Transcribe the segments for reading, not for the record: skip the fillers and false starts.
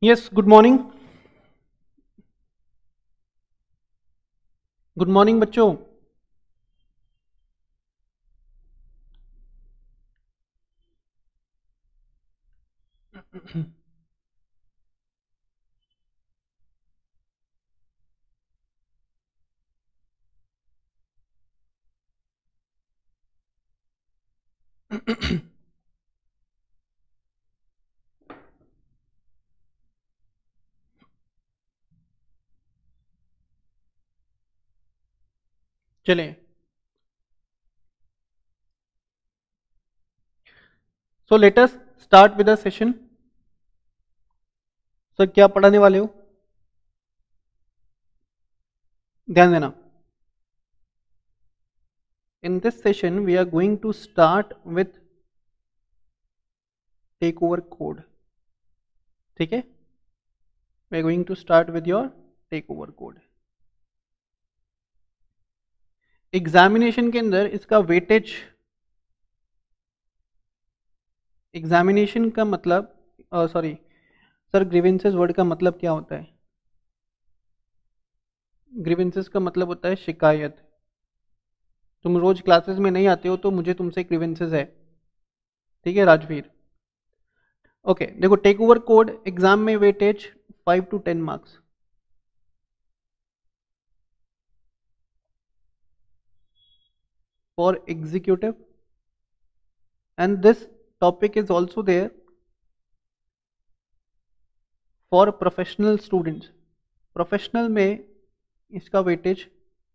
Yes, good morning. Good morning बच्चों। चलिए, so let us start with the session. Sir क्या पढ़ाने वाले हो? ध्यान देना। In this session we are going to start with take over code. ठीक है, we are going to start with your take over code. Examination के अंदर इसका वेटेज, एग्जामिनेशन का मतलब सॉरी सर, ग्रीवेंसेस वर्ड का मतलब क्या होता है? ग्रीवेंसेस का मतलब होता है शिकायत। तुम रोज क्लासेस में नहीं आते हो तो मुझे तुमसे ग्रीवेंसेस है। ठीक है राजवीर। ओके देखो, टेक ओवर कोड एग्जाम में weightage 5 to 10 marks. For executive and this topic is also there for professional students. Professional में इसका वेटेज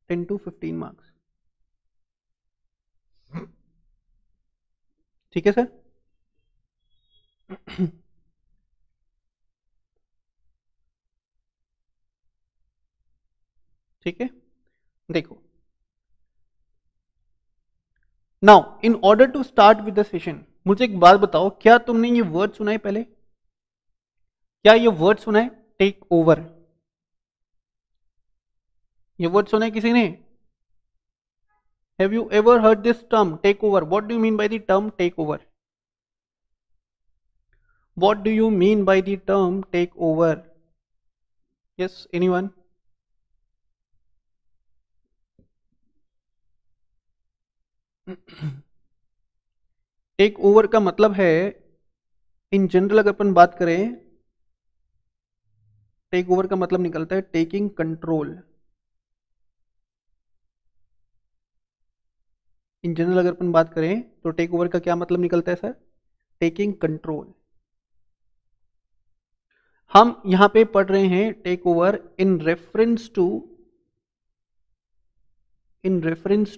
10 to 15 मार्क्स। ठीक है सर। ठीक है, देखो now in order to start with the session, मुझे एक बात बताओ, क्या तुमने ये वर्ड सुना है पहले? क्या ये वर्ड सुना है टेक ओवर? ये वर्ड सुना है किसी ने? Have you ever heard this term take over? What do you mean by the term take over? What do you mean by the term take over? Yes, anyone? Take over का मतलब है, in general अगर अपन बात करें, take over का मतलब निकलता है टेकिंग कंट्रोल। इन जनरल अगर अपन बात करें तो टेक ओवर का क्या मतलब निकलता है सर? Taking control. हम यहां पे पढ़ रहे हैं take over in reference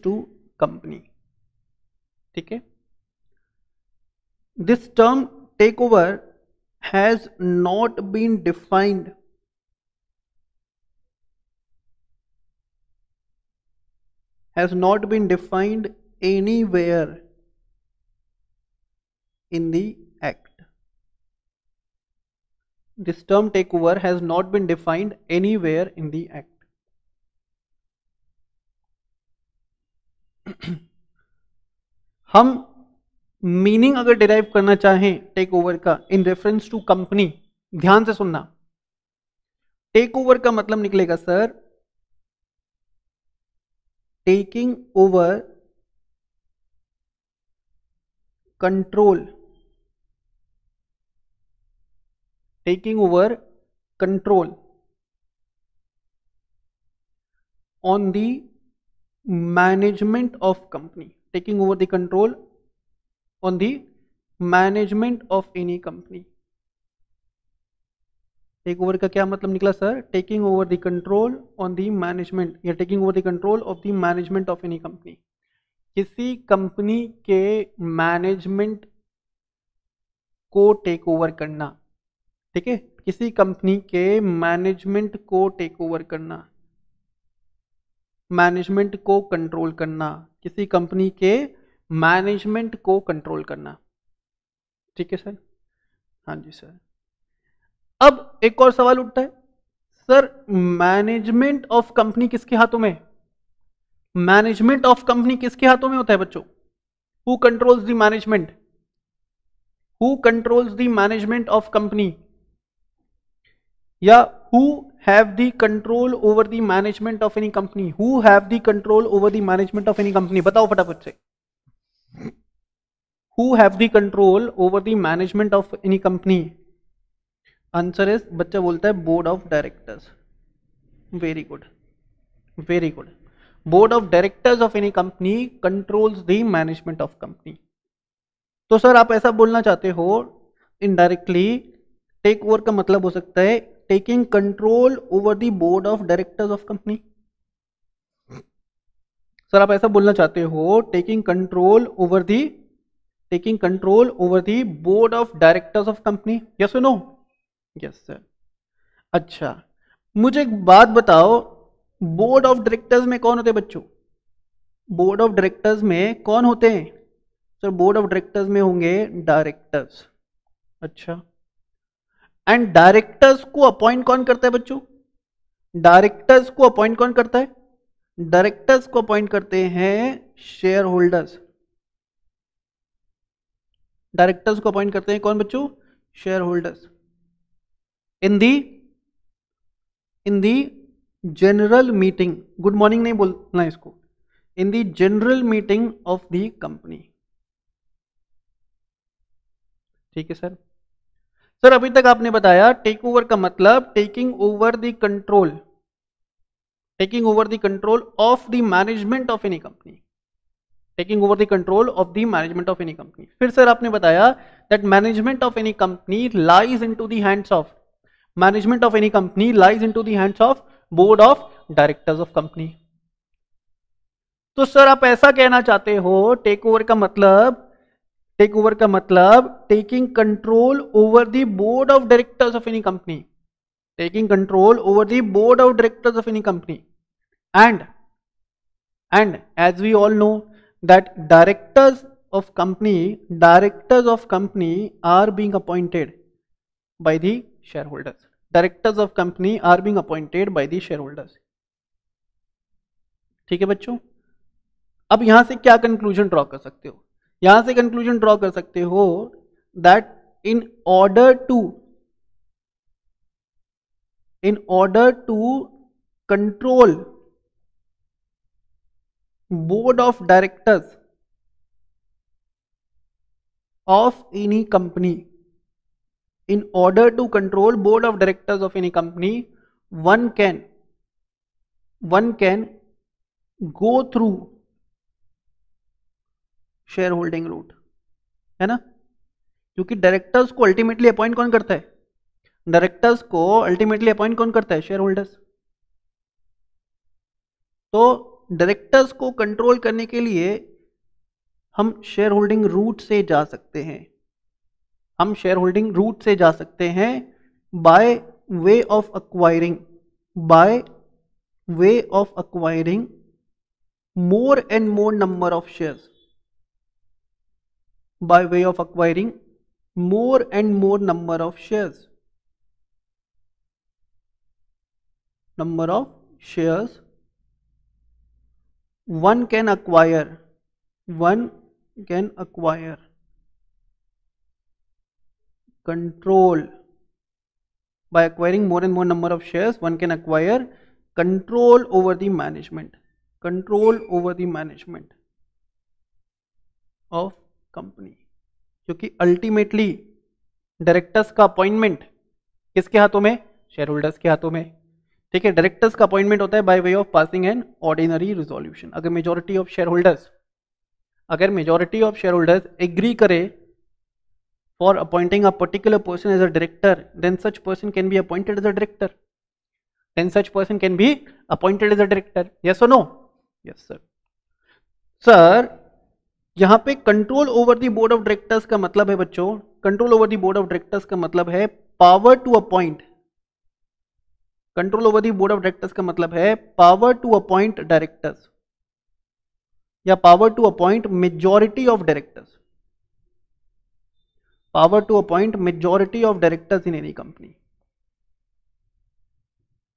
to company. ठीक है, this term take over has not been defined anywhere in the act. This term takeover has not been defined anywhere in the act. हम meaning अगर डिराइव करना चाहें take over का इन reference to company, ध्यान से सुनना, टेक ओवर का मतलब निकलेगा sir taking over control, taking over control on the management of company, taking over the control on the management of any company. Take over का क्या मतलब निकला sir? Taking over the control on the management या taking over the control of the management of any company. किसी company के management को take over करना। ठीक है, किसी कंपनी के मैनेजमेंट को टेक ओवर करना, मैनेजमेंट को कंट्रोल करना, किसी कंपनी के मैनेजमेंट को कंट्रोल करना। ठीक है सर। हाँ जी सर। अब एक और सवाल उठता है, सर मैनेजमेंट ऑफ कंपनी किसके हाथों में? मैनेजमेंट ऑफ कंपनी किसके हाथों में होता है बच्चों? Who controls the management? Who controls the management of company? या who have the control over the management of any company, who have the control over the management of any company, बताओ फटाफट से, who have the control over the management of any company? Answer is, बच्चा बोलता है board of directors. Very good, very good. Board of directors of any company controls the management of company. तो sir आप ऐसा बोलना चाहते हो indirectly, take over का मतलब हो सकता है taking control over the board of directors of company. Sir आप ऐसा बोलना चाहते हो taking control over the board of directors of company, yes और नो? Yes sir. अच्छा, मुझे एक बात बताओ, बोर्ड ऑफ डायरेक्टर्स में कौन होते हैं बच्चों? बोर्ड ऑफ डायरेक्टर्स में कौन होते हैं? सर बोर्ड ऑफ डायरेक्टर्स में होंगे डायरेक्टर्स. अच्छा, एंड डायरेक्टर्स को अपॉइंट कौन करता है बच्चों? डायरेक्टर्स को अपॉइंट कौन करता है? डायरेक्टर्स को अपॉइंट करते हैं शेयर होल्डर्स. डायरेक्टर्स को अपॉइंट करते हैं कौन बच्चों? Shareholders. In the general meeting, good morning नहीं बोलना इसको, in the general meeting of the company. ठीक है सर. सर अभी तक आपने बताया टेक ओवर का मतलब taking over the control of the management of any company. Taking over the control of the management of any company. फिर sir आपने बताया that management of any company lies into the hands of board of directors of company. तो sir आप ऐसा कहना चाहते हो take over का मतलब taking control over the board of directors of any company, taking control over the board of directors of any company. And as we all know that directors of company are being appointed by the shareholders. Directors of company are being appointed by the shareholders. ठीक है बच्चों. अब यहां से क्या conclusion draw कर सकते हो? यहां से कंक्लूजन ड्रॉ कर सकते हो that in order to control board of directors of any company, in order to control board of directors of any company, one can go through shareholding route, है ना? क्योंकि डायरेक्टर्स को ultimately appoint कौन करता है? Share holders. तो directors को control करने के लिए हम शेयर होल्डिंग रूट से जा सकते हैं, bye way of acquiring more and more number of shares, by way of acquiring more and more number of shares. One can acquire control by acquiring more and more number of shares. One can acquire control over the management of company. क्योंकि ultimately directors का appointment किसके हाथों में? Share holders के हाथों में. ठीक है. डायरेक्टर्स का अपॉइंटमेंट होता है by way of passing an ordinary resolution. अगर majority of shareholders agree करे for appointing a particular person as a director, then such person can be appointed as a director. Yes और no? Yes sir. Sir यहां पे control over the board of directors का मतलब है बच्चों, power to appoint. Control over the board of directors का मतलब है पावर टू अपॉइंट डायरेक्टर्स या power to appoint majority of directors in any company.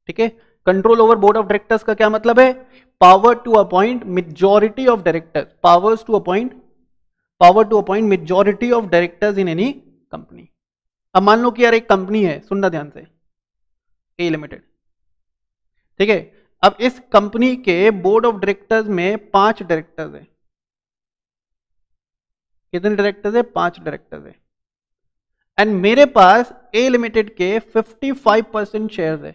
ठीक है. Control over board of directors का क्या मतलब है? Power to appoint majority of directors, power to appoint majority of directors in any company. अब मान लो कि यार एक कंपनी है, सुनना ध्यान से, ए लिमिटेड, ठीक है। अब इस कंपनी के बोर्ड ऑफ डायरेक्टर्स में 5 डायरेक्टर्स है। कितने डायरेक्टर्स है? 5 डायरेक्टर्स है। एंड मेरे पास ए लिमिटेड के 55% शेयर्स है,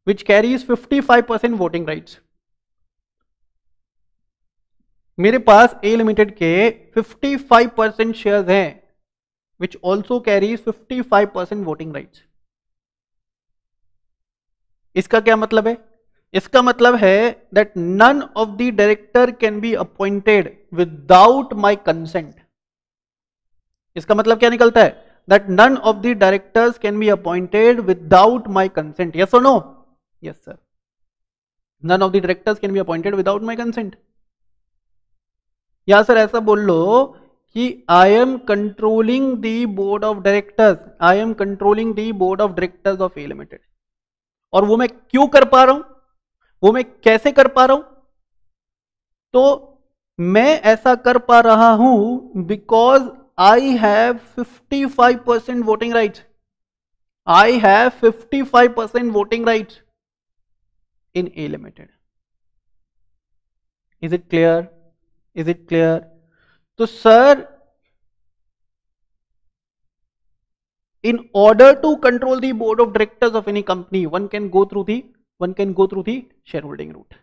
विच कैरीज 55% वोटिंग राइट्स। मेरे पास ए लिमिटेड के 55% शेयर्स हैं, which also carries 55% voting rights. इसका क्या मतलब है? इसका मतलब है that none of the director can be appointed without my consent. इसका मतलब क्या निकलता है? That none of the directors can be appointed without my consent. Yes और no? Yes sir, none of the directors can be appointed without my consent. या sir ऐसा बोल लो कि I am controlling the board of directors, I am controlling the board of directors of A limited. और वो मैं क्यों कर पा रहा हूं, वो मैं कैसे कर पा रहा हूं? तो मैं ऐसा कर पा रहा हूं because I have 55% voting rights. I have 55% voting rights in A limited. Is it clear? Is it clear? तो sir in order to control the board of directors of any company one can go through the shareholding route।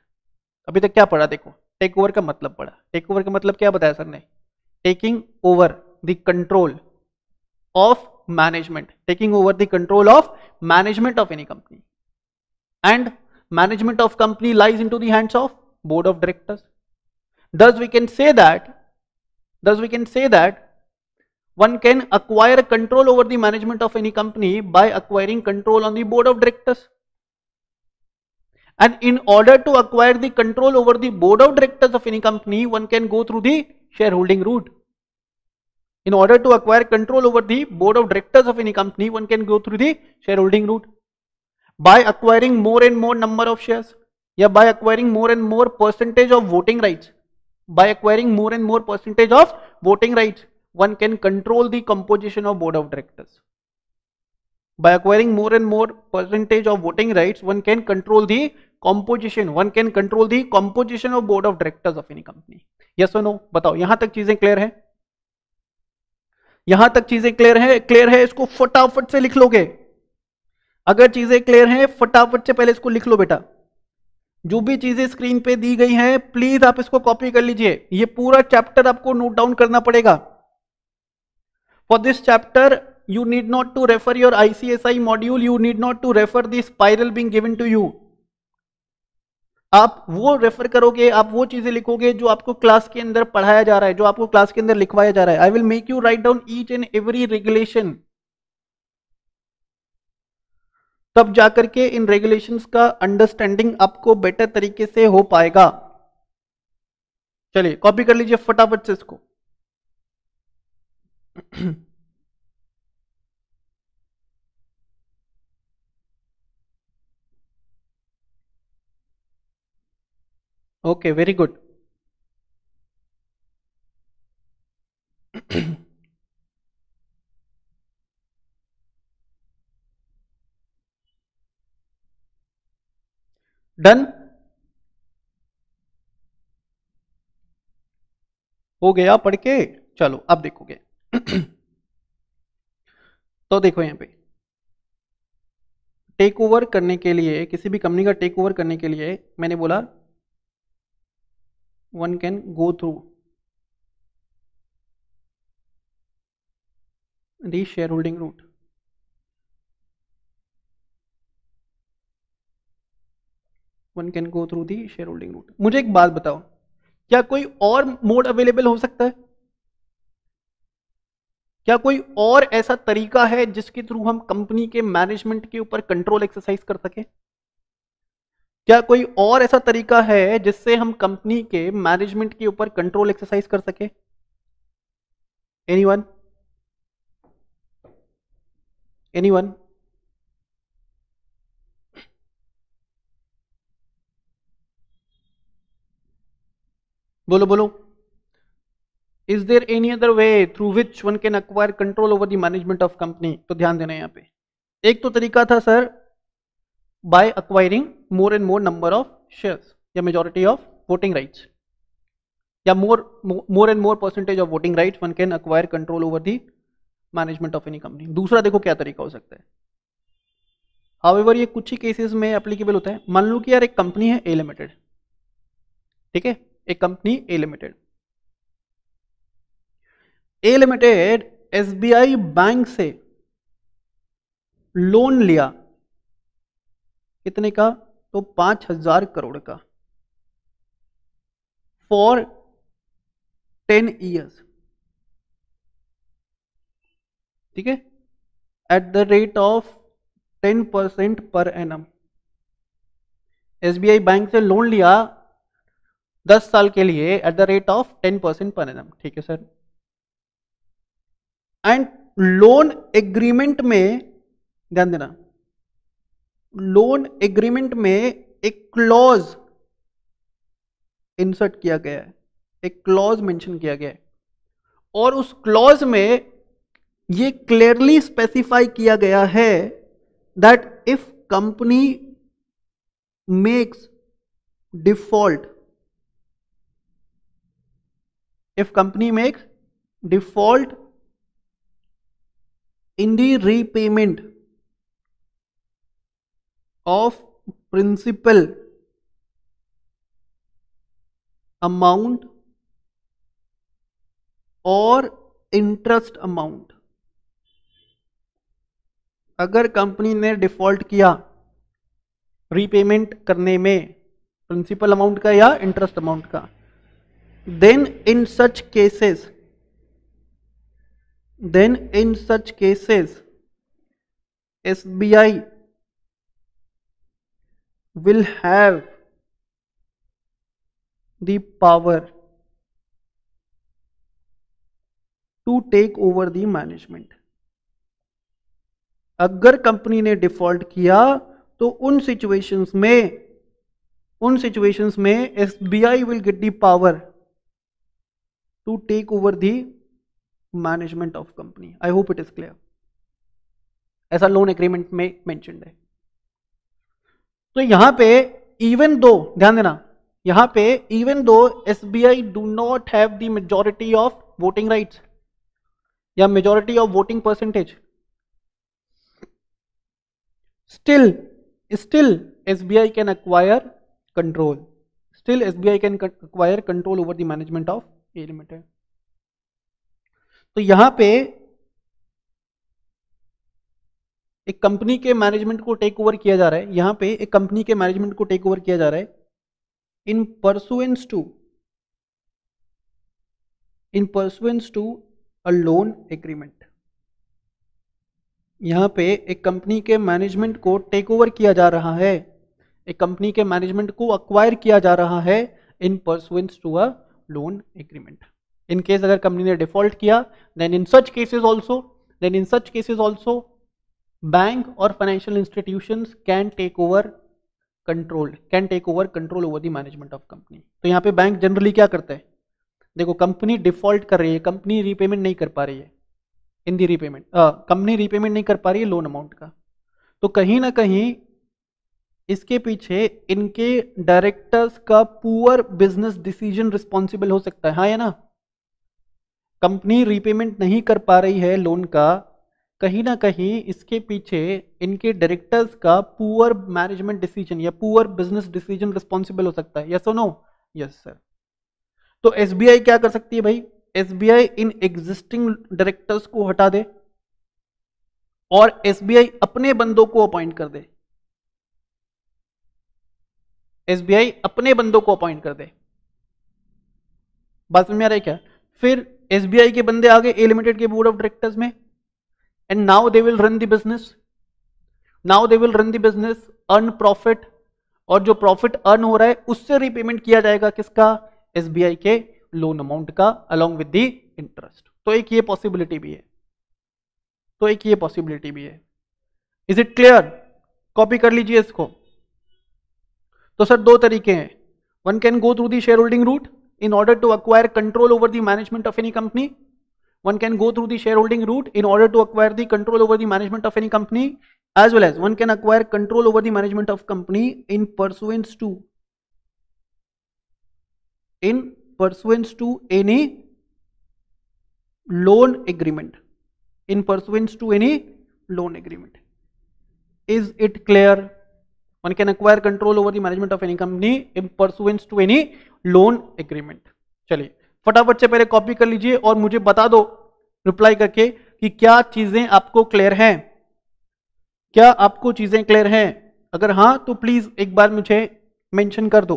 अभी तक क्या पढ़ा? देखो, take over का मतलब पढ़ा। Take over का मतलब क्या बताया सर ने? Taking over the control of management, taking over the control of management of any company, and management of company lies into the hands of board of directors. thus we can say that one can acquire control over the management of any company by acquiring control on the board of directors. And in order to acquire the control over the board of directors of any company, one can go through the shareholding route. In order to acquire control over the board of directors of any company, one can go through the shareholding route by acquiring more and more number of shares, या by acquiring more and more percentage of voting rights. By acquiring more and more percentage of voting rights, one can control the composition of board of directors. By acquiring more and more percentage of voting rights, one can control the composition, one can control the composition of board of directors of any company. Yes or no? बताओ, यहां तक चीजें clear है? यहां तक चीजें clear है? Clear है? इसको फटाफट से लिख लोगे। अगर चीजें क्लियर हैं फटाफट से पहले इसको लिख लो बेटा। जो भी चीजें स्क्रीन पे दी गई हैं प्लीज आप इसको कॉपी कर लीजिए। ये पूरा चैप्टर आपको नोट डाउन करना पड़ेगा। For this chapter you need not to refer your ICSI module, you need not to refer the spiral being given to you. आप वो रेफर करोगे, आप वो चीजें लिखोगे जो आपको क्लास के अंदर पढ़ाया जा रहा है, जो आपको क्लास के अंदर लिखवाया जा रहा है। I will make you write down each and every regulation, तब जाकर के इन रेगुलेशंस का अंडरस्टैंडिंग आपको बेटर तरीके से हो पाएगा। चलिए कॉपी कर लीजिए फटाफट से इसको। Okay, very good. डन हो गया पढ़ के? चलो अब देखोगे। तो देखो यहां पे टेक ओवर करने के लिए, किसी भी कंपनी का टेक ओवर करने के लिए मैंने बोला one can go through the shareholding route. One can go through the shareholding route. मुझे एक बात बताओ, क्या कोई और मोड अवेलेबल हो सकता है? क्या कोई और ऐसा तरीका है जिसके थ्रू हम कंपनी के मैनेजमेंट के ऊपर कंट्रोल एक्सरसाइज कर सके? क्या कोई और ऐसा तरीका है जिससे हम कंपनी के मैनेजमेंट के ऊपर कंट्रोल एक्सरसाइज कर सके? एनीवन? एनीवन? बोलो बोलो। Is there any other way through which one can acquire control over the management of company? तो ध्यान देना यहाँ पे, एक तो तरीका था sir by acquiring more and more number of shares या मेजॉरिटी ऑफ वोटिंग राइट्स या more and more percentage of voting rights one can acquire control over the management of any company. दूसरा देखो क्या तरीका हो सकता है, हाउएवर ये कुछ ही केसेस में एप्लीकेबल होता है। मान लो कि यार एक कंपनी है ए लिमिटेड, ठीक है, एक company A limited, A limited SBI bank से लोन लिया, कितने का, तो 5,000 करोड़ का फॉर 10 ईयर्स, ठीक है, at the rate of 10% per annum. SBI bank से लोन लिया 10 साल के लिए at the rate of 10% per annum, ठीक है सर। एंड लोन एग्रीमेंट में ध्यान देना, लोन एग्रीमेंट में एक क्लॉज इंसर्ट किया गया है, एक क्लॉज मेंशन किया गया है, और उस क्लॉज में ये क्लियरली स्पेसिफाई किया गया है that if company makes default, if company makes default in the repayment of principal amount or interest amount, अगर कंपनी ने डिफॉल्ट किया रीपेमेंट करने में प्रिंसिपल अमाउंट का या इंटरेस्ट अमाउंट का, then in such cases SBI will have the power to take over the management। अगर company ने डिफॉल्ट किया तो उन सिचुएशंस में SBI will get the power to take over the management of company. I hope it is clear. ऐसा loan agreement में mentioned है। तो यहां पे इवन दो, ध्यान देना, यहां पे even though SBI do not have the majority of voting rights या majority of voting percentage, still SBI can acquire control, still SBI can acquire control over the management of A Limited। तो यहां पे एक company के management को take over किया जा रहा है, यहां पे एक कंपनी के मैनेजमेंट को टेक ओवर किया जा रहा है in pursuance to a loan agreement. यहां पे एक कंपनी के मैनेजमेंट को टेक ओवर किया जा रहा है, एक कंपनी के मैनेजमेंट को अक्वायर किया जा रहा है in pursuance to a loan agreement. In case अगर कंपनी ने डिफॉल्ट किया, then in such cases also bank और financial institutions can take over control over the management of company. तो यहाँ पे बैंक जनरली क्या करता है, देखो कंपनी डिफॉल्ट कर रही है, कंपनी रीपेमेंट नहीं कर पा रही है, इन दी रीपेमेंट कंपनी रीपेमेंट नहीं कर पा रही है लोन अमाउंट का, तो कहीं ना कहीं इसके पीछे इनके डायरेक्टर्स का पुअर बिजनेस डिसीजन रिस्पॉन्सिबल हो सकता है, हाँ या ना। कंपनी रीपेमेंट नहीं कर पा रही है लोन का, कहीं ना कहीं इसके पीछे इनके डायरेक्टर्स का पुअर मैनेजमेंट डिसीजन या पुअर बिजनेस डिसीजन रिस्पॉन्सिबल हो सकता है, यस और नो? Yes sir. तो एसबीआई क्या कर सकती है भाई, एसबीआई इन एग्जिस्टिंग डायरेक्टर्स को हटा दे और एसबीआई अपने बंदों को अपॉइंट कर दे, एसबीआई अपने बंदों को अपॉइंट कर दे। बात समझ में आ रहा है क्या? फिर एसबीआई के बंदे आ गए ए लिमिटेड के बोर्ड ऑफ डायरेक्टर्स में, and now they will run the business, earn profit, और जो प्रॉफिट अर्न हो रहा है उससे रीपेमेंट किया जाएगा किसका, एसबीआई के लोन अमाउंट का अलोंग विद द इंटरेस्ट। तो एक ये पॉसिबिलिटी भी है, इज इट क्लियर? कॉपी कर लीजिए इसको। तो सर दो तरीके हैं, one can go through the shareholding route in order to acquire control over the management of any company, one can go through the shareholding route in order to acquire the control over the management of any company, as well as one can acquire control over the management of company in pursuance to any loan agreement, in pursuance to any loan agreement. Is it clear? One can acquire control over the management of any company in pursuance to any loan agreement. चलिए फटाफट से पहले copy कर लीजिए और मुझे बता दो रिप्लाई करके कि क्या चीजें आपको क्लियर हैं, क्या आपको चीजें क्लियर हैं? अगर हाँ तो प्लीज एक बार मुझे मेंशन कर दो,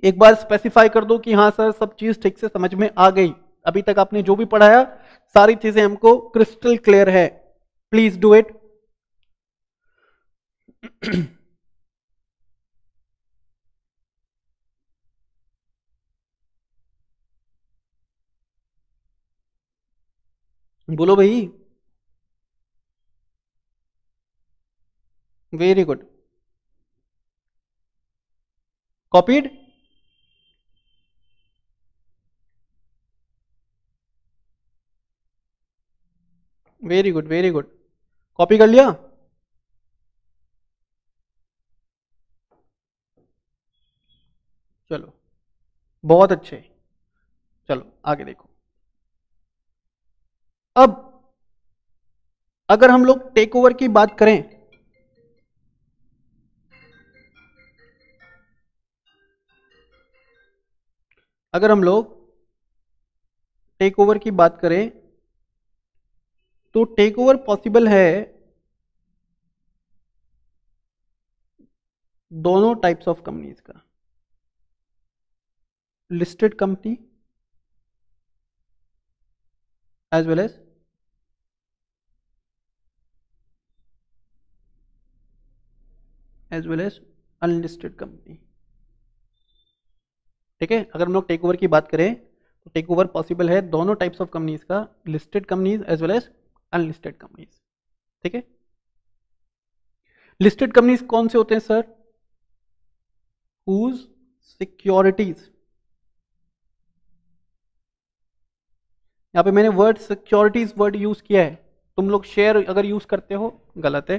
एक बार स्पेसिफाई कर दो कि हाँ सर सब चीज ठीक से समझ में आ गई, अभी तक आपने जो भी पढ़ाया सारी चीजें हमको क्रिस्टल क्लियर है। Please do it. बोलो भाई। Very good. Copied? Very good very good. Copy कर लिया? चलो बहुत अच्छे। चलो आगे देखो। अब अगर हम लोग टेक ओवर की बात करें, अगर हम लोग टेक ओवर की बात करें तो टेक ओवर पॉसिबल है दोनों टाइप्स ऑफ कंपनीज का, listed company as well as unlisted company. ठीक है, अगर हम लोग टेक ओवर की बात करें तो टेक ओवर पॉसिबल है दोनों टाइप्स ऑफ कंपनीज का, listed companies as well as unlisted companies. ठीक है, लिस्टेड कंपनीज कौन से होते हैं सर? whose सिक्योरिटीज, यहां पे मैंने वर्ड सिक्योरिटीज वर्ड यूज किया है, तुम लोग शेयर अगर यूज करते हो गलत है।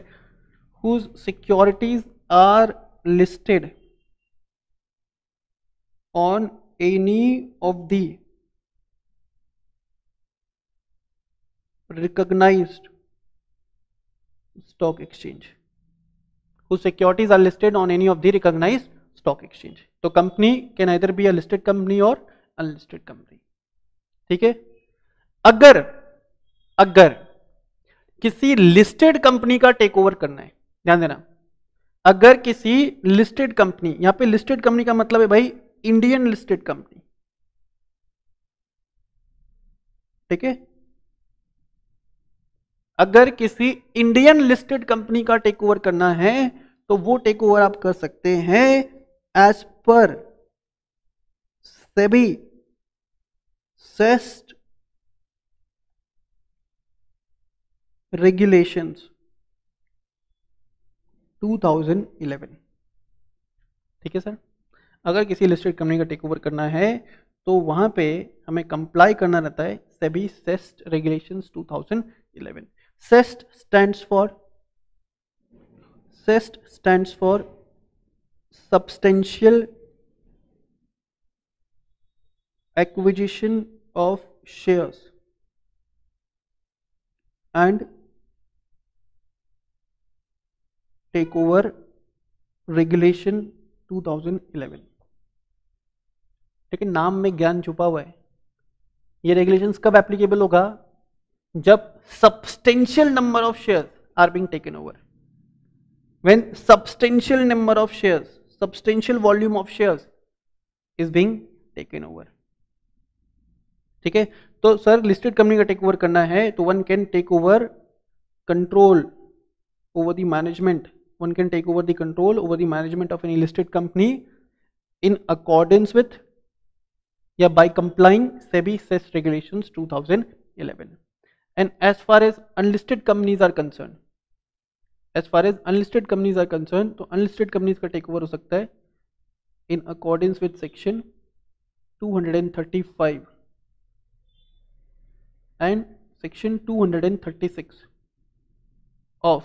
whose securities are listed on any of the recognized stock exchange, whose securities are listed on any of the recognized stock exchange। तो company can either be a listed company और unlisted company. ठीक है, अगर अगर किसी listed company का take over करना है, ध्यान देना, अगर किसी लिस्टेड कंपनी, यहां पे लिस्टेड कंपनी का मतलब है भाई इंडियन लिस्टेड कंपनी। ठीक है, अगर किसी इंडियन लिस्टेड कंपनी का टेक ओवर करना है तो वो टेक ओवर आप कर सकते हैं as per SEBI SAST regulations 2011। ठीक है सर, अगर किसी लिस्टेड कंपनी का टेक ओवर करना है तो वहां पे हमें कंप्लाई करना रहता है SEBI SAST regulations 2011। SAST stands for substantial acquisition of shares and takeover regulation 2011। लेकिन नाम में ज्ञान छुपा हुआ है। ये रेगुलेशंस कब एप्लीकेबल होगा? जब substantial number of shares are being taken over, when substantial number of shares, substantial volume of shares is being taken over. ठीक है, तो सर लिस्टेड कंपनी का टेक ओवर करना है तो one can take over control over the management, one can take over the control over the management of any listed company in accordance with या by complying SEBI CEST regulations 2011। and as far as unlisted companies are concerned, तो unlisted companies का take over हो सकता है in accordance with section 235 and section 236 of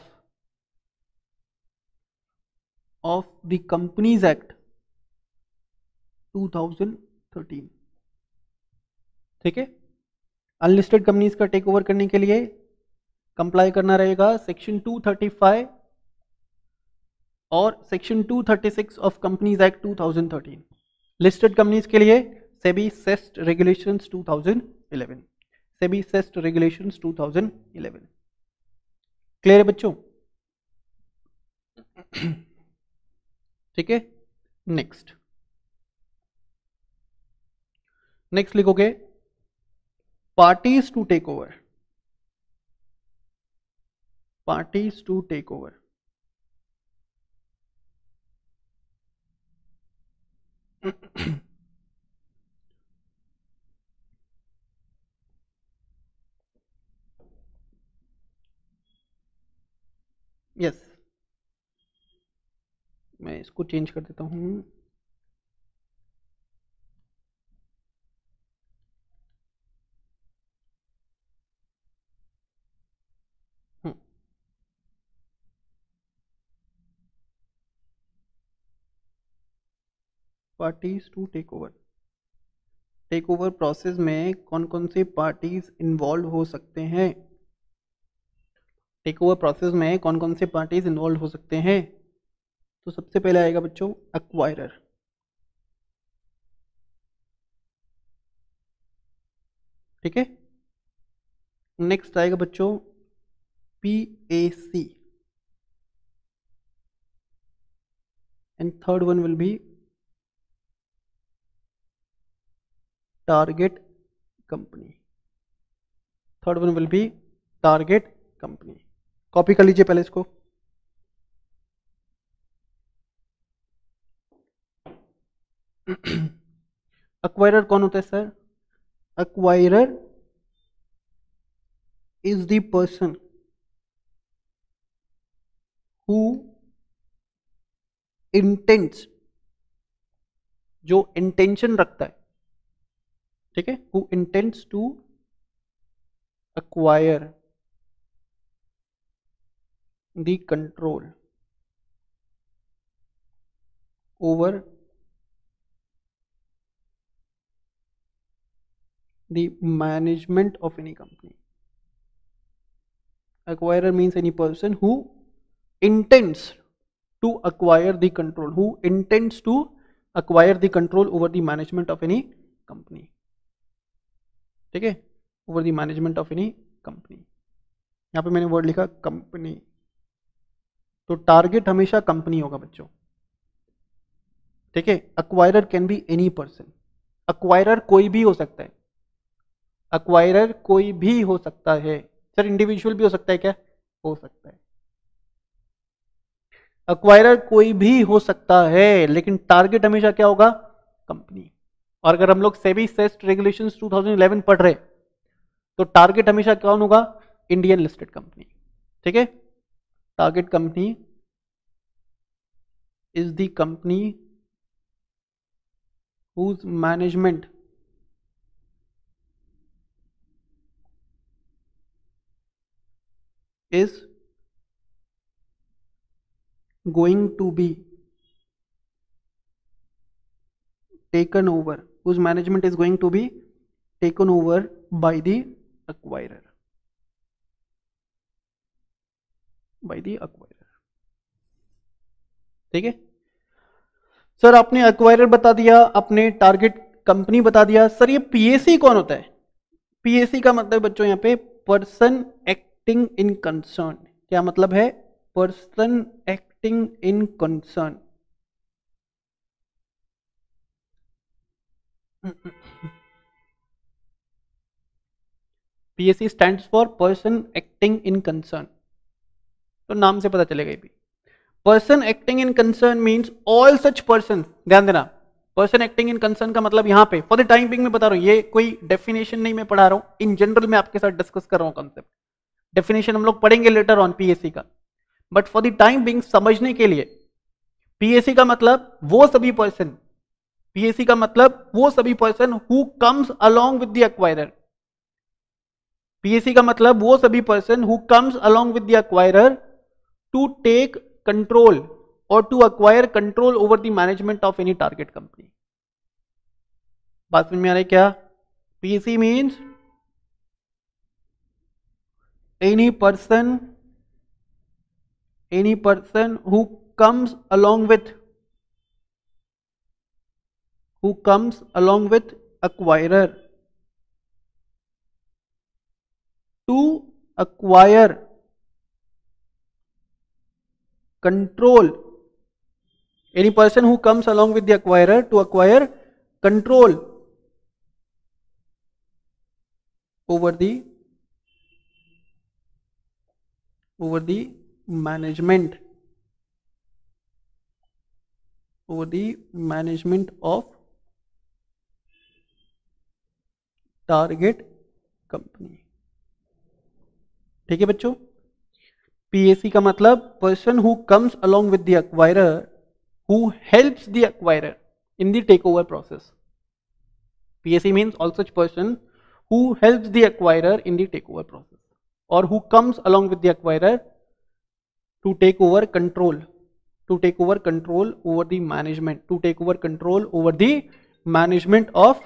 the companies act 2013। ठीक है, unlisted companies का take over करने के लिए कंप्लाई करना रहेगा सेक्शन 235 और section 236 of companies act 2013। Listed companies के लिए SEBI SAST regulations 2011, SEBI SAST regulations 2011। Clear है बच्चों? ठीक है, नेक्स्ट लिखोगे parties to take over, parties to take over. Yes, मैं इसको चेंज कर देता हूं। Parties to take over, take over process में कौन कौन से पार्टीज इन्वॉल्व हो सकते हैं? टेक ओवर प्रोसेस में कौन कौन से पार्टीज इन्वॉल्व हो सकते हैं? तो सबसे पहले आएगा बच्चों एक्वायरर, ठीक है। नेक्स्ट आएगा बच्चों PAC and third one will be target company, third one will be target company. Copy कर लीजिए पहले इसको। एक्वायरर कौन होता है sir? Acquirer is the person who intends, जो इंटेंशन रखता है, ठीक है, who intends to acquire the control over the management of any company. Acquirer means any person who intends to acquire the control, who intends to acquire the control over the management of any company, ठीक है, over the management of any company। यहाँ पे मैंने word लिखा company, तो target हमेशा company होगा बच्चों, ठीक है। Acquirer can be any person, acquirer कोई भी हो सकता है, एक्वायरर कोई भी हो सकता है। सर इंडिविजुअल भी हो सकता है क्या? हो सकता है। एक्वायरर कोई भी हो सकता है, लेकिन टारगेट हमेशा क्या होगा? कंपनी। और अगर हम लोग सेबी सेस्ट रेगुलेशंस 2011 पढ़ रहे तो टारगेट हमेशा कौन होगा? इंडियन लिस्टेड कंपनी, ठीक है। Target company is the company whose management is going to be taken over, whose management is going to be taken over by the acquirer, by the acquirer, ठीक है। Sir आपने acquirer बता दिया, आपने target company बता दिया, sir ये PAC कौन होता है? PAC का मतलब बच्चों यहाँ पे पर्सन एक्टिंग इन कंसर्न। क्या मतलब है? Person acting in concern. PAC stands for person acting in concern, तो नाम से पता चलेगा। भी person acting in concern means all such person. ध्यान देना, पर्सन एक्टिंग इन कंसर्न का मतलब यहां पे फॉर द टाइम बिंग में बता रहा हूं, ये कोई डेफिनेशन नहीं मैं पढ़ा रहा हूं, इन जनरल मैं आपके साथ डिस्कस कर रहा हूं कॉन्सेप्ट। डेफिनेशन हम लोग पढ़ेंगे लेटर ऑन PAC का, but for the time being समझने के लिए PAC का मतलब वो सभी पर्सन, PAC का मतलब वो सभी person who comes along with the acquirer, PAC का मतलब वो सभी person who comes along with the acquirer to take control और to acquire control over the management of any target company. बात समझ में आ रही है क्या? PAC means any person who comes along with acquirer to acquire control, any person who comes along with the acquirer to acquire control over the management of target company. ठीक है बच्चों, पीएसी का मतलब person who comes along with the acquirer, who helps the acquirer in the take over process. PAC means all such person who helps the acquirer in the take over process or who comes along with the acquirer to take over control over the management, to take over control over the management of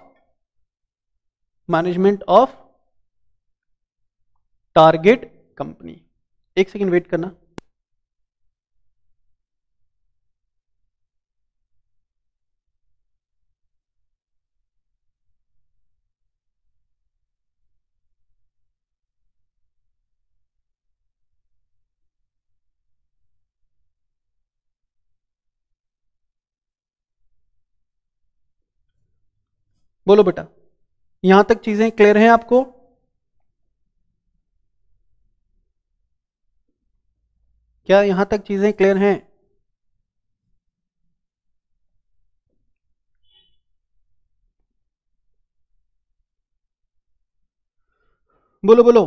target company। एक second wait करना। बोलो बेटा, यहां तक चीजें clear हैं आपको? क्या यहां तक चीजें क्लियर हैं? बोलो बोलो।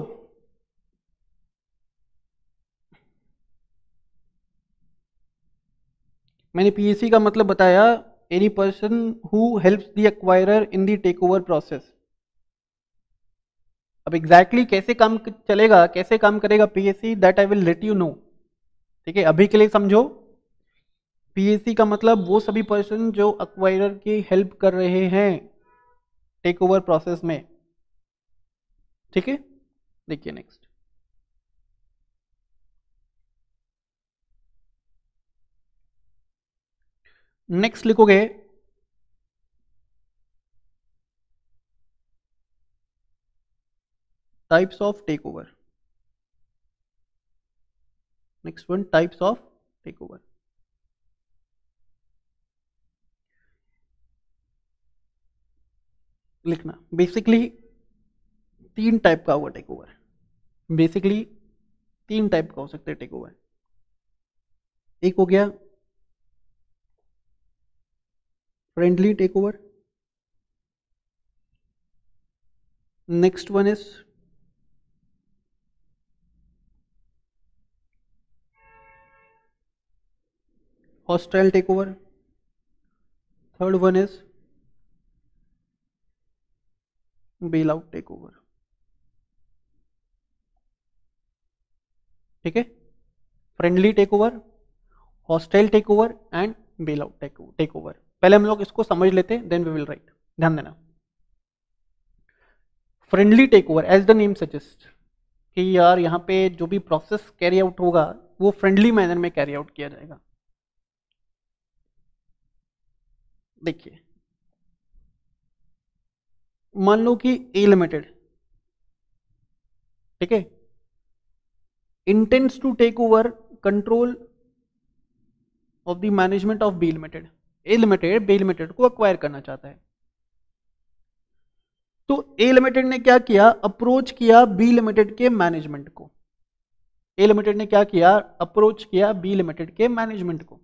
मैंने पीएसी का मतलब बताया, any person who helps the acquirer in the take over process. अब एग्जैक्टली कैसे काम चलेगा, कैसे काम करेगा PAC, that I will let you know. ठीक है, अभी के लिए समझो, पीएसी का मतलब वो सभी पर्सन जो एक्वायरर की हेल्प कर रहे हैं टेक ओवर प्रोसेस में। ठीक है, देखिए नेक्स्ट। नेक्स्ट लिखोगे types of take over. Next one, types of take over. लिखना बेसिकली 3 टाइप का होगा टेक ओवर। बेसिकली 3 टाइप का हो सकता है टेक ओवर। एक हो गया friendly take over, next one is hostile takeover, third one is bailout takeover। ठीक है, friendly takeover, hostile takeover and bailout takeover. पहले हम लोग इसको समझ लेते हैं, देन वी विल राइट। ध्यान देना, friendly takeover as the name suggest कि यार यहाँ पे जो भी प्रोसेस कैरी आउट होगा वो फ्रेंडली मैनर में कैरी आउट किया जाएगा। देखिए, मान लो कि ए लिमिटेड, ठीक है, intends to take over control of the management of B limited. A limited B limited को अक्वायर करना चाहता है। तो ए लिमिटेड ने क्या किया, अप्रोच किया बी लिमिटेड के मैनेजमेंट को। ए लिमिटेड ने क्या किया, अप्रोच किया बी लिमिटेड के मैनेजमेंट को,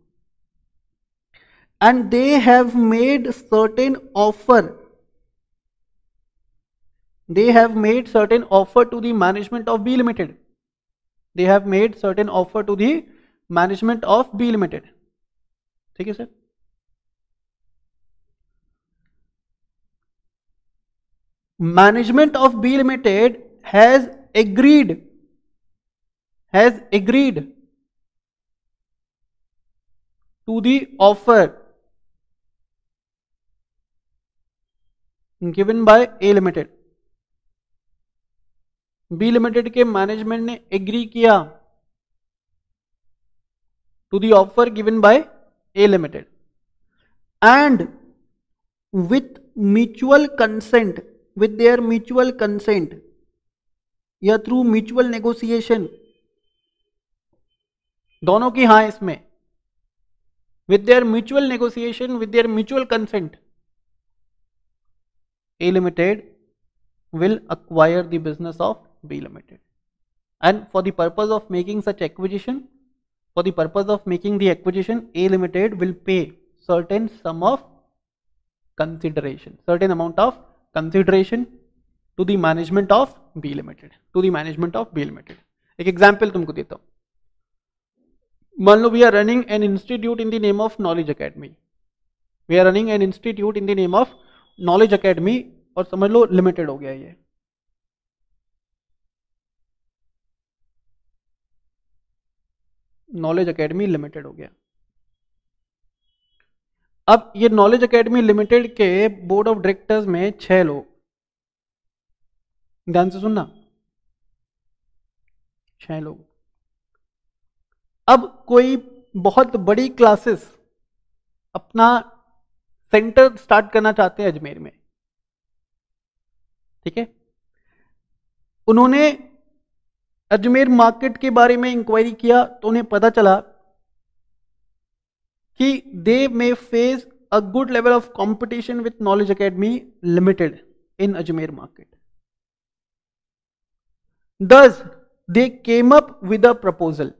and they have made certain offer, they have made certain offer to the management of B Limited, they have made certain offer to the management of B Limited। ठीक है सर, management of B Limited has agreed to the offer given by A limited, B limited के management ने agree किया to the offer given by A limited and with mutual consent, with their mutual consent या through mutual negotiation, दोनों की हाँ इसमें, with their mutual negotiation, with their mutual consent, A Limited will acquire the business of B Limited. And for the purpose of making such acquisition, for the purpose of making the acquisition, A Limited will pay certain sum of consideration, certain amount of consideration to the management of B Limited, to the management of B Limited. एक example तुमको देता हूं, मान लो we are running an institute in the name of Knowledge Academy, we are running an institute in the name of Knowledge Academy, और समझ लो limited हो गया ये, नॉलेज अकेडमी लिमिटेड हो गया। अब ये नॉलेज अकेडमी लिमिटेड के बोर्ड ऑफ डायरेक्टर्स में 6 लोग, ध्यान से सुनना, 6 लोग। अब कोई बहुत बड़ी क्लासेस अपना सेंटर स्टार्ट करना चाहते हैं अजमेर में, ठीक है, उन्होंने अजमेर मार्केट के बारे में इंक्वायरी किया तो उन्हें पता चला कि they may face a good level of competition with Knowledge Academy Limited in Ajmer market, thus they came up with a proposal,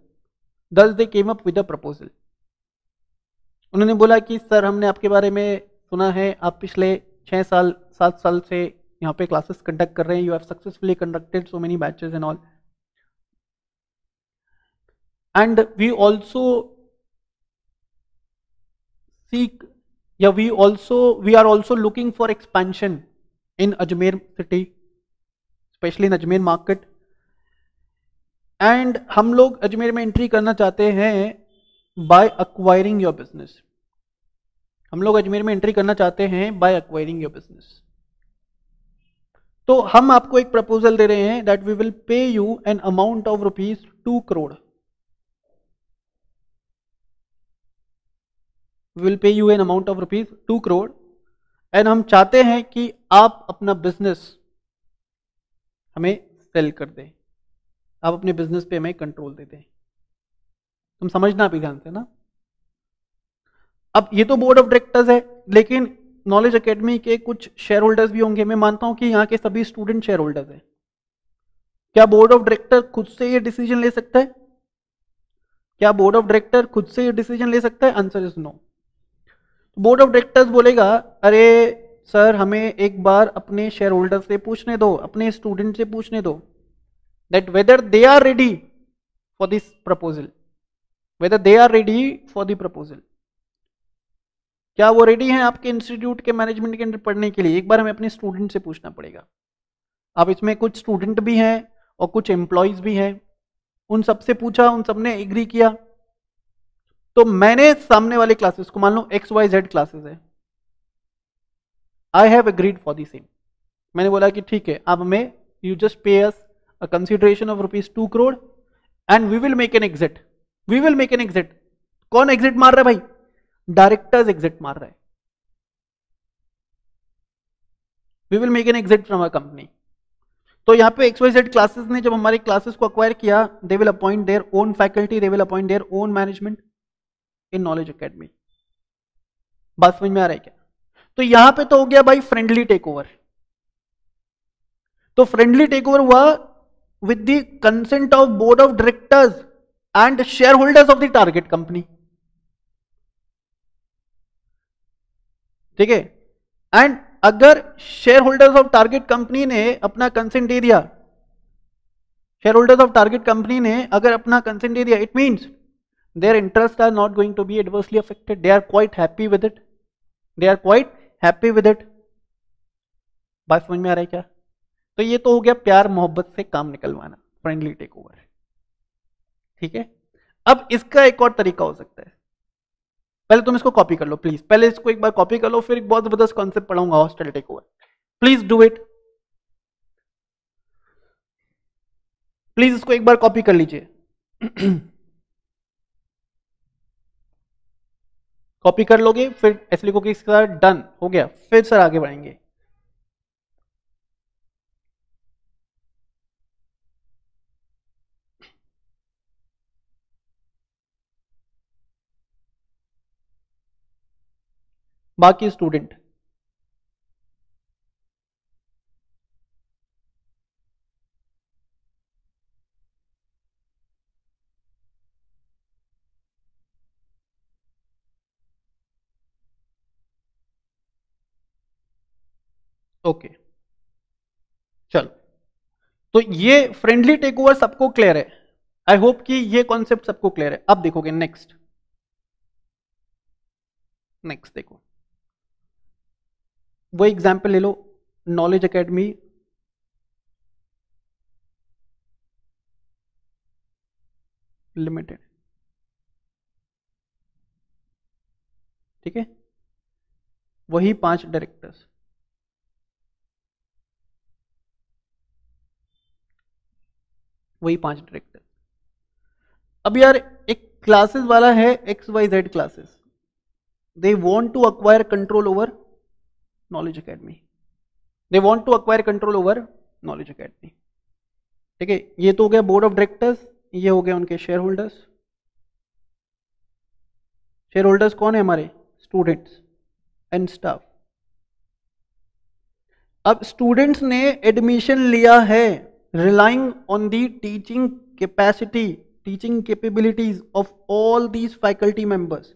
उन्होंने बोला कि सर हमने आपके बारे में सुना है, आप पिछले 6 साल 7 साल से यहाँ पे क्लासेस कंडक्ट कर रहे हैं, you have successfully conducted so many batches and all, and we also seek या we are also looking for expansion in Ajmer city, specially in Ajmer market, and हम लोग अजमेर में एंट्री करना चाहते हैं बाय अक्वायरिंग योर बिजनेस, हम लोग अजमेर में एंट्री करना चाहते हैं बाय अक्वायरिंग योर बिजनेस। तो हम आपको एक प्रपोजल दे रहे हैं that we will pay you an amount of ₹2 crore, we will pay you an amount of ₹2 crore, and हम चाहते हैं कि आप अपना बिजनेस हमें सेल कर दें, आप अपने बिजनेस पे हमें कंट्रोल देते हैं। तुम समझना भी ध्यान से ना। अब ये तो बोर्ड ऑफ डायरेक्टर्स है, लेकिन नॉलेज एकेडमी के कुछ शेयर होल्डर्स भी होंगे। मैं मानता हूं कि यहाँ के सभी स्टूडेंट शेयर होल्डर्स हैं। क्या बोर्ड ऑफ डायरेक्टर खुद से ये डिसीजन ले सकता है? क्या बोर्ड ऑफ डायरेक्टर खुद से ये डिसीजन ले सकता है? Answer is no. Board of directors बोलेगा अरे सर हमें एक बार अपने शेयर होल्डर से पूछने दो, अपने स्टूडेंट से पूछने दो that whether they are ready for this proposal, whether they are ready for the proposal, क्या वो रेडी हैं आपके इंस्टीट्यूट के मैनेजमेंट के अंदर पढ़ने के लिए? एक बार हमें अपने स्टूडेंट से पूछना पड़ेगा। अब इसमें कुछ स्टूडेंट भी हैं और कुछ एम्प्लॉयज भी हैं, उन सबसे पूछा, उन सबने एग्री किया। तो मैंने सामने वाले क्लासेस को, मान लो XYZ क्लासेस है, I have agreed for the same. मैंने बोला कि ठीक है, अब हमें यू जस्ट पे अस a consideration of ₹2 crore and we will make an exit, we will make an exit। कौन एग्जिट मार रहा है भाई? डायरेक्टर्स एग्जिट मार रहा है। we will make an exit from our company। तो यहाँ पे XYZ क्लासेस ने जब हमारी क्लासेस को अक्वायर किया, they will appoint their own faculty, they will appoint their own management in knowledge academy। बात समझ में आ रहा है क्या? तो यहां पे तो हो गया भाई फ्रेंडली टेक ओवर। तो फ्रेंडली टेक ओवर हुआ with the consent of board of directors and shareholders of the target company, ठीक है। एंड अगर shareholders of target company ने अपना कंसेंट दे दिया, shareholders of target company ने अगर अपना कंसेंट दे दिया, it means their interest are not going to be adversely affected, they are quite happy with it, they are quite happy with it. बात समझ में आ रहा है क्या? तो ये तो हो गया प्यार मोहब्बत से काम निकलवाना, फ्रेंडली टेक ओवर, ठीक है। अब इसका एक और तरीका हो सकता है, पहले तुम इसको कॉपी कर लो प्लीज, पहले इसको एक बार कॉपी कर लो, फिर एक बहुत जबरदस्त कॉन्सेप्ट पढ़ाऊंगा hostile take over. Please do it, please इसको एक बार कॉपी कर लीजिए। कॉपी कर लोगे फिर ऐसे लिखोगे इसका डन हो गया, फिर सर आगे बढ़ेंगे। बाकी स्टूडेंट ओके चलो, तो ये फ्रेंडली टेक ओवर सबको क्लियर है, आई होप कि ये कॉन्सेप्ट सबको क्लियर है। अब देखोगे नेक्स्ट, नेक्स्ट देखो वो एग्जाम्पल ले लो, नॉलेज एकेडमी लिमिटेड, ठीक है, वही 5 डायरेक्टर्स, वही 5 डायरेक्टर। अब यार एक क्लासेस वाला है XYZ classes, they want to acquire control over Knowledge Academy, they want to acquire control over Knowledge Academy, ठीक है। ये तो हो गया बोर्ड ऑफ डायरेक्टर्स, ये हो गया उनके शेयर होल्डर्स। शेयर होल्डर्स कौन है हमारे? Students and staff. अब स्टूडेंट्स ने एडमिशन लिया है relying on the teaching capacity, teaching capabilities of all these faculty members.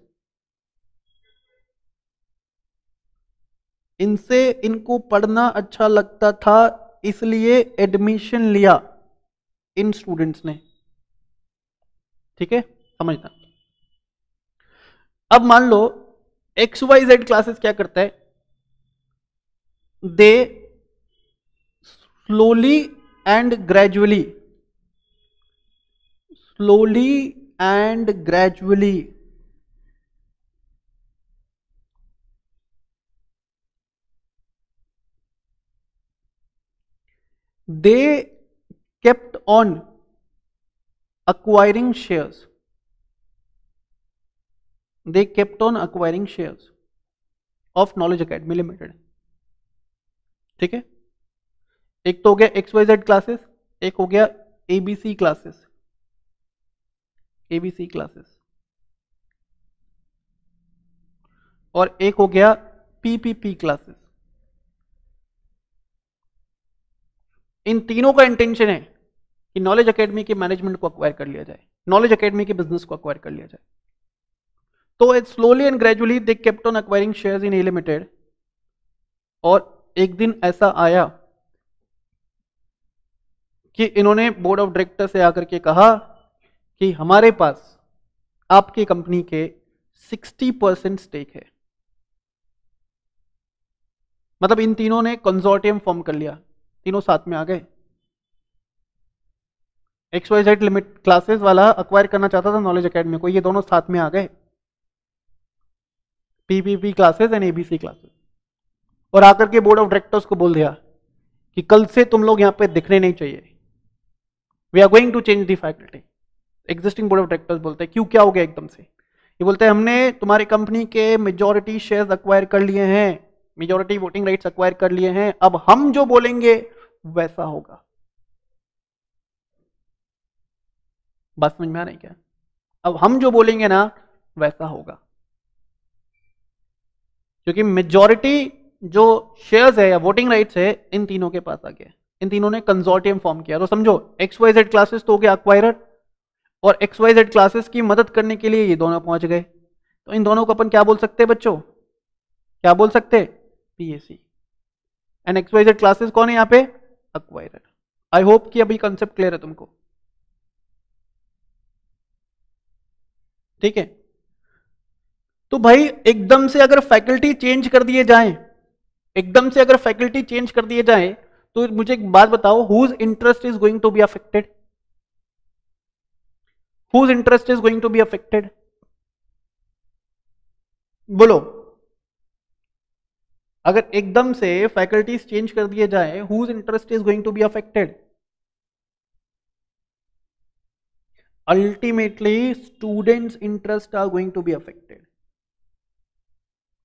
इनसे इनको पढ़ना अच्छा लगता था इसलिए एडमिशन लिया इन स्टूडेंट्स ने, ठीक है, समझना। अब मान लो XYZ क्लासेस क्या करता है, they slowly and gradually, slowly and gradually they kept on acquiring shares, they kept on acquiring shares of Knowledge Academy Limited, ठीक है। एक तो हो गया XYZ क्लासेस, एक हो गया ABC क्लासेस, ABC क्लासेस, और एक हो गया PPP क्लासेस। इन तीनों का इंटेंशन है कि नॉलेज एकेडमी के मैनेजमेंट को अक्वायर कर लिया जाए, नॉलेज एकेडमी के बिजनेस को अक्वायर कर लिया जाए। तो it slowly and gradually they kept on acquiring shares in A limited. और एक दिन ऐसा आया कि इन्होंने बोर्ड ऑफ डायरेक्टर से आकर के कहा कि हमारे पास आपकी कंपनी के 60% स्टेक है। मतलब इन तीनों ने कंसोर्टियम फॉर्म कर लिया, तीनों साथ में आ गए। XYZ लिमिट क्लासेस वाला अक्वायर करना चाहता था नॉलेज एकेडमी को, ये दोनों साथ में आ गए, PPP classes and ABC classes, और आकर के बोर्ड ऑफ डायरेक्टर्स को बोल दिया कि कल से तुम लोग यहां पे दिखने नहीं चाहिए, we are going to change the faculty. Existing board of directors बोलते हैं क्यों, क्या हो गया एकदम से? ये बोलते हैं हमने तुम्हारी कंपनी के मेजॉरिटी शेयर्स अक्वायर कर लिए हैं, मेजॉरिटी वोटिंग राइट्स अक्वायर कर लिए हैं, अब हम जो बोलेंगे वैसा होगा। बात समझ में आ रही क्या? अब हम जो बोलेंगे ना वैसा होगा, क्योंकि मेजॉरिटी जो शेयर्स है या वोटिंग राइट्स है इन तीनों के पास आ गया, इन तीनों ने कंसोर्टियम फॉर्म किया। तो समझो XYZ क्लासेस तो हो गया अक्वायरर, और XYZ क्लासेस की मदद करने के लिए ये दोनों पहुंच गए। तो इन दोनों को अपन क्या बोल सकते हैं बच्चों, क्या बोल सकते हैं? PAC। एंड XYZ क्लासेस कौन है यहाँ पे? अक्वायरर। आई होप कि अभी कंसेप्ट क्लियर है तुमको, ठीक है। तो भाई एकदम से अगर फैकल्टी चेंज कर दिए जाएं, एकदम से अगर फैकल्टी चेंज कर दिए जाएं, तो मुझे एक बात बताओ, whose interest is going to be affected? Whose interest is going to be affected? बोलो, अगर एकदम से फैकल्टीज चेंज कर दिए जाए, whose interest is going to be affected? Ultimately students interest are going to be affected.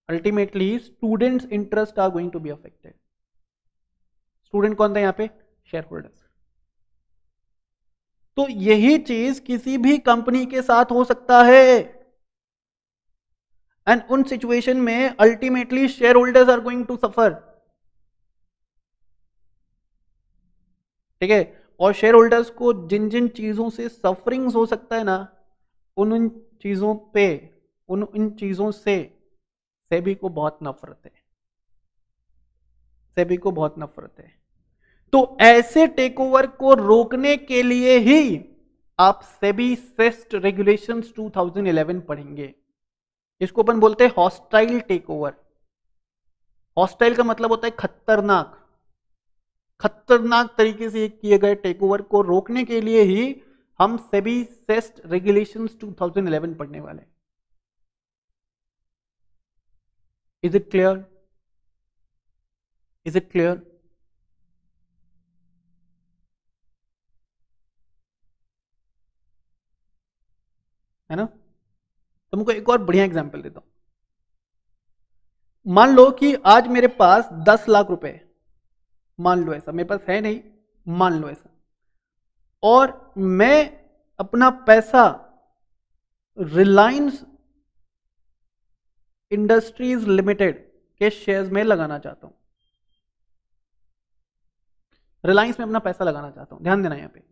Ultimately students interest are going to be affected. Student कौन था यहां पे? Shareholders. तो यही चीज किसी भी कंपनी के साथ हो सकता है, एंड उन सिचुएशन में ultimately shareholders are going to suffer. ठीक है, और शेयर होल्डर्स को जिन जिन चीजों से सफरिंग्स हो सकता है ना, उन चीजों पे, उन चीजों से सेबी को बहुत नफरत है. सेबी को बहुत नफरत है. तो ऐसे टेकओवर को रोकने के लिए ही आप सेबी सेस्ट रेगुलेशंस 2011 पढ़ेंगे. इसको अपन बोलते हैं हॉस्टाइल टेकओवर. हॉस्टाइल का मतलब होता है खतरनाक. खतरनाक तरीके से किए गए टेकओवर को रोकने के लिए ही हम सेबी सेस्ट रेगुलेशंस 2011 पढ़ने वाले. Is it clear? Is it clear? है ना? तुमको एक और बढ़िया एग्जांपल देता हूं. मान लो कि आज मेरे पास 10 लाख रुपए, मान लो ऐसा, मेरे पास है नहीं, मान लो ऐसा, और मैं अपना पैसा रिलायंस इंडस्ट्रीज लिमिटेड के शेयर्स में लगाना चाहता हूं. रिलायंस में अपना पैसा लगाना चाहता हूं. ध्यान देना यहां पे,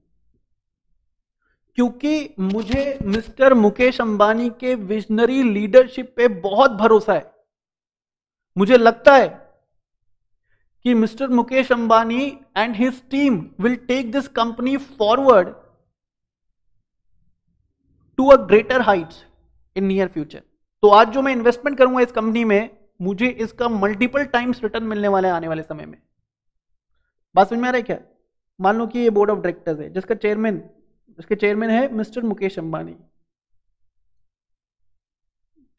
क्योंकि मुझे मिस्टर मुकेश अंबानी के विजनरी लीडरशिप पे बहुत भरोसा है. मुझे लगता है कि mister Mukesh Ambani and his team will take this company forward to a greater heights in near future. तो आज जो मैं इन्वेस्टमेंट करूंगा इस कंपनी में, मुझे इसका मल्टीपल टाइम्स रिटर्न मिलने वाले आने वाले समय में. बात समझ में आ रहा है क्या? मान लो कि ये बोर्ड ऑफ डायरेक्टर्स है जिसके चेयरमैन है मिस्टर मुकेश अंबानी.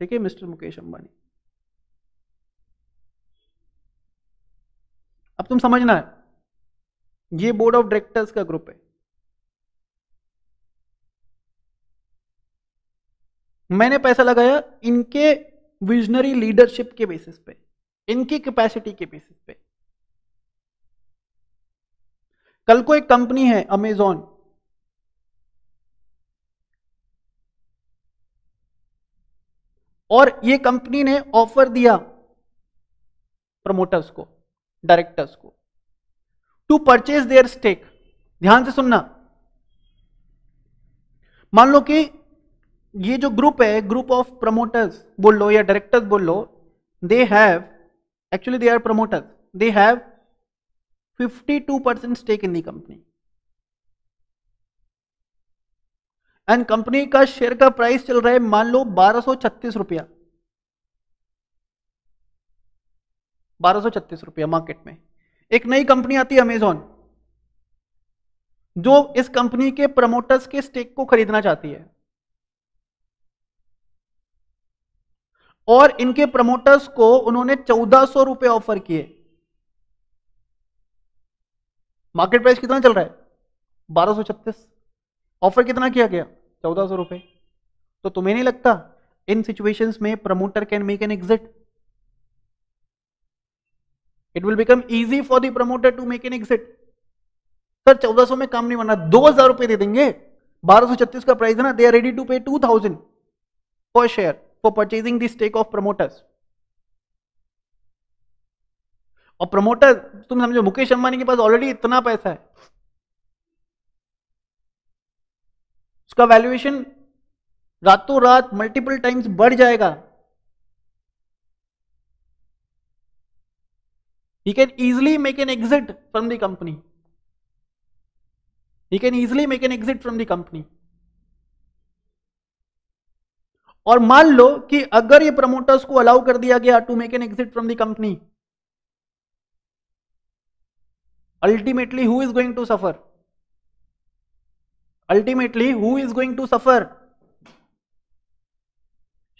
ठीक है, मिस्टर मुकेश अंबानी. अब तुम समझना है, ये बोर्ड ऑफ डायरेक्टर्स का ग्रुप है. मैंने पैसा लगाया इनके विजनरी लीडरशिप के बेसिस पे, इनकी कैपेसिटी के बेसिस पे. कल को एक कंपनी है अमेजॉन, और ये कंपनी ने ऑफर दिया प्रमोटर्स को, डायरेक्टर्स को, टू परचेज देयर स्टेक. ध्यान से सुनना. मान लो कि ये जो ग्रुप है, ग्रुप ऑफ प्रमोटर्स बोल लो या डायरेक्टर्स बोल लो, they have, actually they are promoters, they have 52% stake in the company. And company का शेयर का प्राइस चल रहा है मान लो 1236 रुपया, 1236 रुपया मार्केट में. एक नई कंपनी आती है अमेजॉन, जो इस कंपनी के प्रमोटर्स के स्टेक को खरीदना चाहती है, और इनके प्रमोटर्स को उन्होंने 1400 रुपए ऑफर किए. मार्केट प्राइस कितना चल रहा है? 1236. ऑफर कितना किया गया? 1400 रुपए. तो तुम्हें नहीं लगता इन सिचुएशंस में promoter can make an exit? It will become easy for the promoter to make an exit. Sir 1400 में काम नहीं बनना, 2000 रुपए दे देंगे. 1236 का प्राइस है ना, they are ready to pay 2000 पर share for purchasing the stake of promoters. और प्रमोटर, तुम समझो मुकेश अंबानी के पास ऑलरेडी इतना पैसा है, उसका वैल्यूएशन रातों रात मल्टीपल टाइम्स बढ़ जाएगा. He can easily make an exit from the company. He can easily make an exit from the company. और मान लो कि अगर ये प्रमोटर्स को अलाउ कर दिया गया to make an exit from the company, ultimately who is going to suffer? Ultimately who is going to suffer?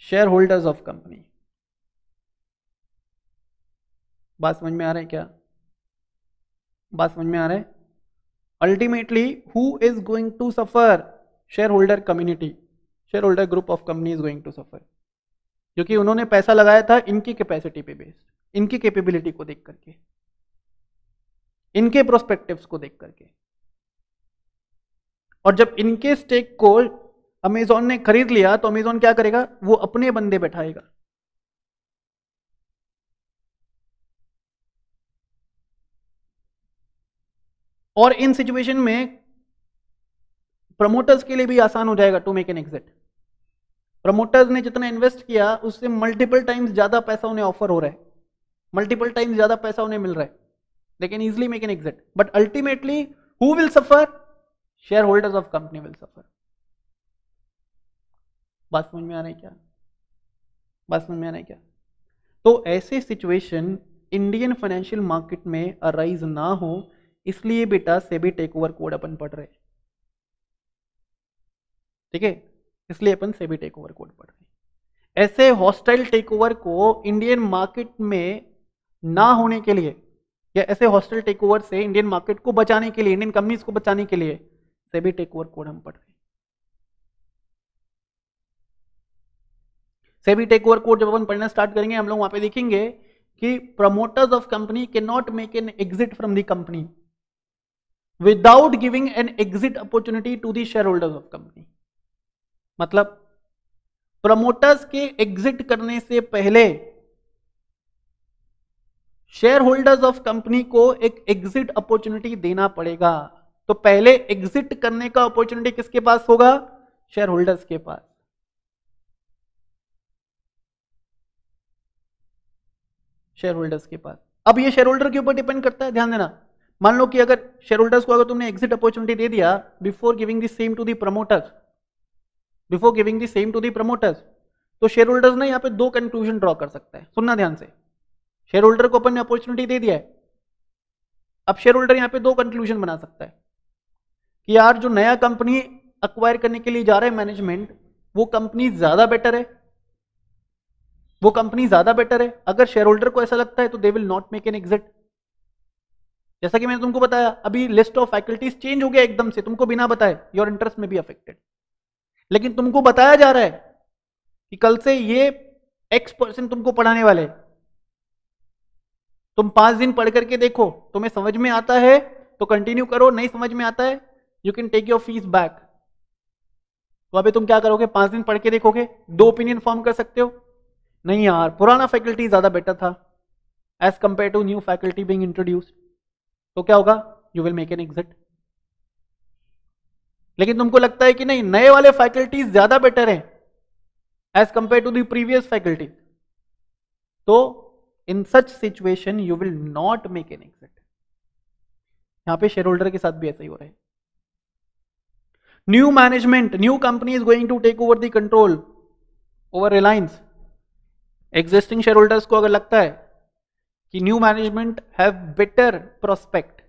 Shareholders of company. बात समझ में आ रहा है क्या? बात समझ में आ रहा है? Ultimately who is going to suffer? Shareholder community, shareholder group of company is going to suffer, क्योंकि उन्होंने पैसा लगाया था इनकी कैपेसिटी पे बेस्ड, इनकी कैपेबिलिटी को देख करके, इनके प्रोस्पेक्टिव्स को देख करके। और जब इनके स्टेक को अमेजॉन ने खरीद लिया तो अमेजॉन क्या करेगा? वो अपने बंदे बैठाएगा। और इन सिचुएशन में प्रमोटर्स के लिए भी आसान हो जाएगा to make an exit. Promoters ने जितना इन्वेस्ट किया उससे मल्टीपल टाइम्स ज्यादा पैसा उन्हें ऑफर हो रहा है, मल्टीपल टाइम्स ज्यादा पैसा उन्हें मिल रहा है, they can easily make an exit, but ultimately who will suffer? Shareholders of company will suffer. बात समझ में आ रहा है क्या? बात समझ में आ रहा है क्या? तो ऐसे सिचुएशन इंडियन फाइनेंशियल मार्केट में अराइज ना हो, इसलिए बेटा सेबी टेक ओवर कोड अपन पढ़ रहे हैं, ठीक है? इसलिए अपन सेबी टेक ओवर कोड पढ़ रहे हैं। ऐसे हॉस्टाइल टेक ओवर को इंडियन मार्केट में ना होने के लिए, या ऐसे हॉस्टाइल टेक ओवर से इंडियन मार्केट को बचाने के लिए, इंडियन कंपनीज को बचाने के लिए सेबी टेक ओवर कोड हम पढ़ रहे हैं। सेबी टेक ओवर कोड जब अपन पढ़ना स्टार्ट करेंगे, हम लोग वहां पे देखेंगे कि promoters of company can not make an exit from the company without giving an exit opportunity to the shareholders of company. मतलब प्रमोटर्स के एग्जिट करने से पहले शेयर होल्डर्स ऑफ कंपनी को एक एग्जिट अपॉर्चुनिटी देना पड़ेगा। तो पहले एग्जिट करने का अपॉर्चुनिटी किसके पास होगा? शेयर होल्डर्स के पास। शेयर होल्डर्स के पास। अब ये शेयर होल्डर के ऊपर डिपेंड करता है, ध्यान देना। मान लो कि अगर शेयर होल्डर्स को अगर तुमने एग्जिट अपॉर्चुनिटी दे दिया before giving the same to the promoters, before giving the same to the promoters, तो शेयर होल्डर्स ने यहां पे दो कंक्लूजन ड्रॉ कर सकता है। सुनना ध्यान से, शेयर होल्डर को अपन ने अपॉर्चुनिटी दे दिया है, अब शेयर होल्डर यहां पे दो कंक्लूजन बना सकता है कि यार जो नया कंपनी अक्वायर करने के लिए जा रहा है मैनेजमेंट, वो कंपनी ज्यादा बेटर है, वो कंपनी ज्यादा बेटर है। अगर शेयर होल्डर को ऐसा लगता है तो दे will not make an exit. जैसा कि मैंने तुमको बताया, अभी लिस्ट ऑफ फैकल्टीज चेंज हो गया एकदम से, तुमको बिना बताए, योर इंटरेस्ट में भी अफेक्टेड, लेकिन तुमको बताया जा रहा है कि कल से ये X% तुमको पढ़ाने वाले, तुम 5 दिन पढ़ करके देखो, तुम्हें समझ में आता है तो कंटिन्यू करो, नहीं समझ में आता है you can take your fees back. तो अभी तुम क्या करोगे? 5 दिन पढ़ के देखोगे, 2 ओपिनियन फॉर्म कर सकते हो, नहीं यार पुराना फैकल्टी ज्यादा बेटर था as compare to new faculty being introduced, तो क्या होगा? You will make an exit. लेकिन तुमको लगता है कि नहीं, नए वाले फैकल्टीज ज्यादा बेटर हैं as compare to the previous faculty, तो in such situation you will not make an exit. यहां पे शेयर होल्डर के साथ भी ऐसा ही हो रहा है। New management, new company is going to take over the control over Reliance. Existing shareholders को अगर लगता है कि new management have better prospect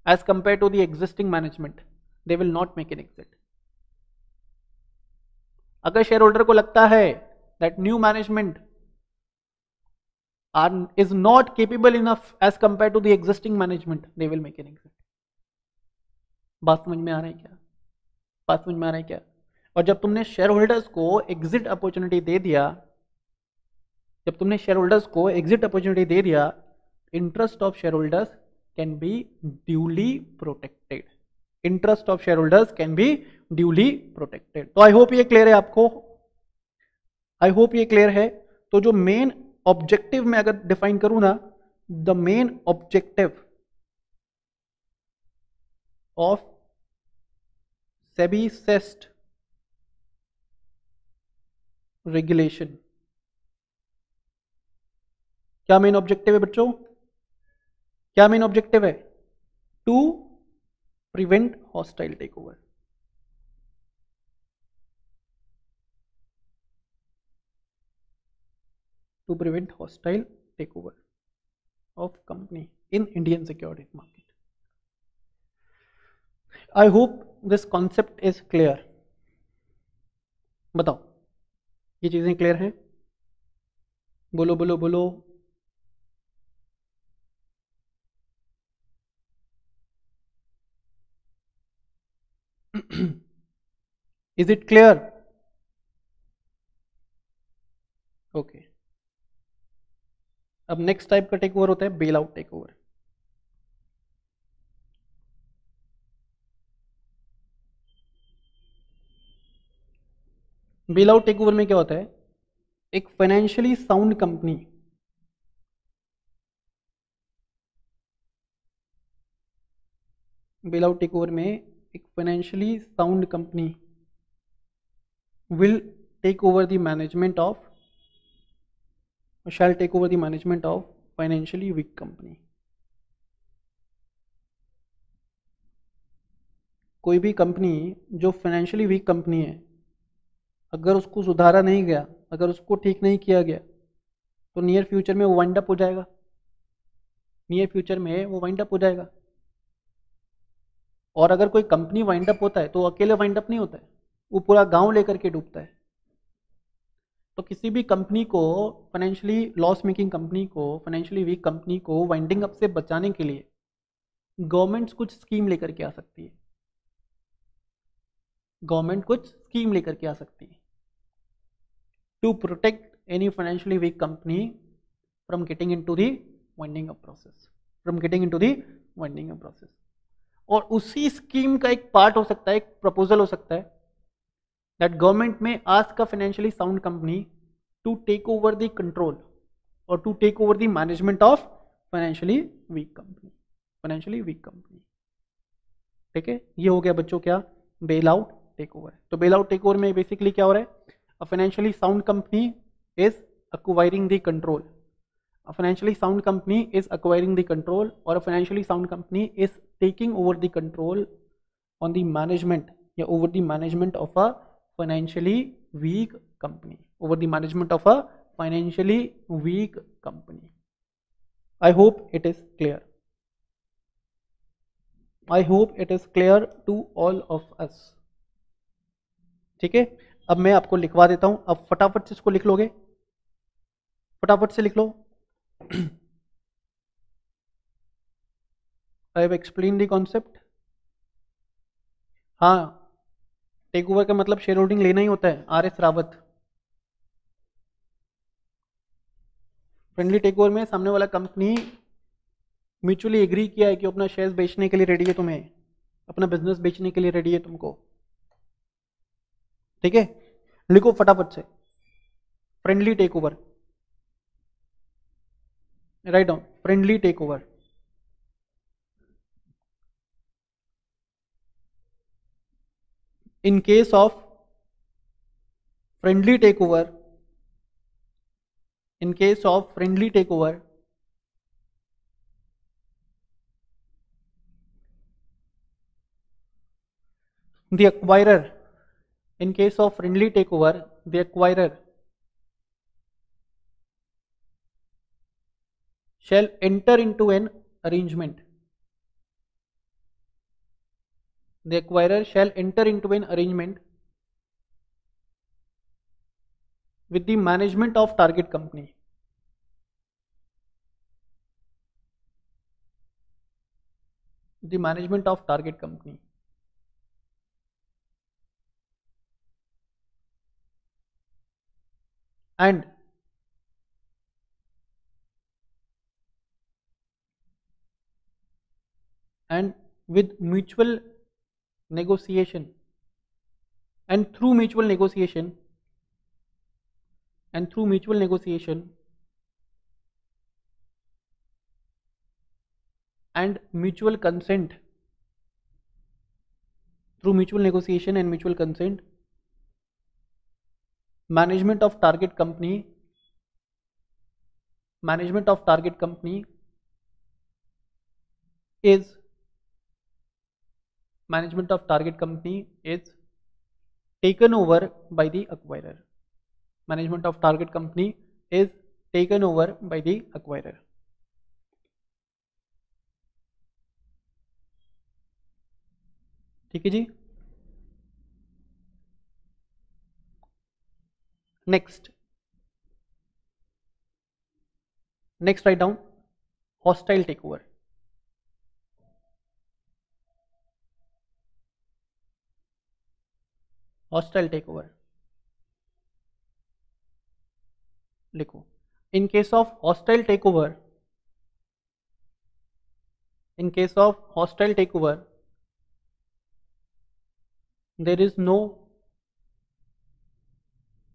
as compare to the existing management, they will not make an exit. अगर shareholder को लगता है that new management is not capable enough as compared to the existing management, they will make an exit। बात समझ में आ रहा है क्या? बात समझ में आ रहा है क्या? और जब तुमने शेयर होल्डर्स को एग्जिट अपॉर्चुनिटी दे दिया, जब तुमने शेयर होल्डर्स को एग्जिट अपॉर्चुनिटी दे दिया, interest of share holders can be duly protected. Interest of share holders can be duly protected. तो आई होप ये क्लियर है आपको, आई होप ये क्लियर है। तो जो मेन ऑब्जेक्टिव में अगर डिफाइन करूं ना, the main objective of SEBI SAST regulation, क्या मेन ऑब्जेक्टिव है बच्चों? क्या मेन ऑब्जेक्टिव है? To prevent hostile take over. to prevent hostile takeover of company in Indian securities market. I hope this concept is clear. बताओ ये चीजें clear हैं? बोलो बोलो बोलो। Is it clear? ओके, अब नेक्स्ट टाइप का टेक ओवर होता है bail out take over. Bail out take over में क्या होता है, एक financially sound company bail out take over में एक financially sound company will take over the management of shall take over the management of financially weak company। कोई भी company जो फाइनेंशियली वीक कंपनी है, अगर उसको सुधारा नहीं गया, अगर उसको ठीक नहीं किया गया, तो नियर फ्यूचर में वो वाइंड अप हो जाएगा। नियर फ्यूचर में वो वाइंड अप हो जाएगा। और अगर कोई कंपनी वाइंड अप होता है तो अकेले वाइंड अप नहीं होता है, वो पूरा गांव लेकर के डूबता है। तो किसी भी कंपनी को, फाइनेंशियली लॉस मेकिंग कंपनी को, फाइनेंशियली वीक कंपनी को वाइंडिंग अप से बचाने के लिए गवर्नमेंट कुछ स्कीम लेकर के आ सकती है। गवर्नमेंट कुछ स्कीम लेकर के आ सकती है to protect any financially weak company from getting into the winding up process, from getting into the winding up process. और उसी स्कीम का एक पार्ट हो सकता है, एक प्रपोजल हो सकता है that government may ask a financially sound company to take over the control or to take over the management of financially weak company, financially weak company। ठीक है, ये हो गया बच्चों क्या, बेल आउट टेक ओवर। तो बेल आउट टेक ओवर में basically क्या हो रहा है, a financially sound company is acquiring the control, a financially sound company is acquiring the control, or a financially sound company is taking over the control on the management या over the management of a financially weak company, over the management of a financially weak company। I hope it is clear, I hope it is clear to all of us। ठीक है, अब मैं आपको लिखवा देता हूं, अब फटाफट से इसको लिख लोगे, फटाफट से लिख लो। I have explained the concept। हाँ, टेक ओवर का मतलब शेयर होल्डिंग लेना ही होता है। R S Rawat, friendly take over में सामने वाला कंपनी म्यूचुअली एग्री किया है कि अपना शेयर्स बेचने के लिए रेडी है, तुम्हें अपना बिजनेस बेचने के लिए रेडी है तुमको। ठीक है, लिखो फटाफट से, friendly take over, write down friendly take over. In case of friendly take over, in case of friendly takeover, the acquirer, in case of friendly takeover, the acquirer shall enter into an arrangement, the acquirer shall enter into an arrangement with the management of target company, the management of target company, and with mutual negotiation, and through mutual negotiation, and through mutual negotiation and mutual consent, through mutual negotiation and mutual consent, management of target company, management of target company is, management of target company is taken over by the acquirer, management of target company is taken over by the acquirer। ठीक है जी, next, next write down hostile take over. Hostile take over लिखो। In case of hostile take over, in case of hostile take over there is no,